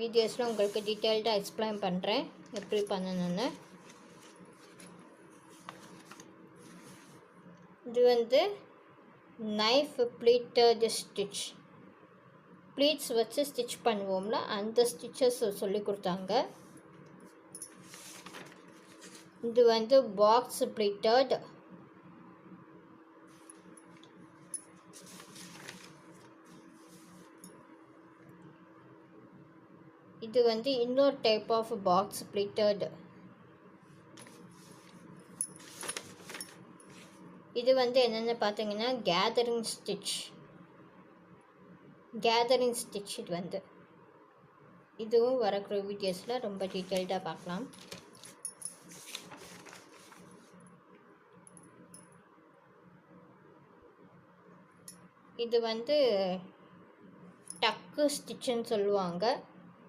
வீடியோஸில் உங்களுக்கு டீட்டெயில்டாக எக்ஸ்பிளைன் பண்ணுறேன் எப்படி பண்ணணுன்னு. இது வந்து நைஃப் ப்ளீட்டட் ஸ்டிச், ப்ளீட்ஸ் வச்சு ஸ்டிச் பண்ணுவோம்ல, அந்த ஸ்டிச்சஸ் சொல்லி கொடுத்தாங்க. இது வந்து பாக்ஸ் ப்ளீட்டட், இது வந்து இன்னொரு டைப் ஆஃப் பாக்ஸ் ப்ளீட்டட். இது வந்து என்னென்னு பார்த்தீங்கன்னா கேதரிங் ஸ்டிச், இது வந்து இதுவும் வரக்கூடிய வீடியோஸில் ரொம்ப டீட்டெயில்டாக பார்க்கலாம். இது வந்து டக்கு ஸ்டிச்சுன்னு சொல்லுவாங்க.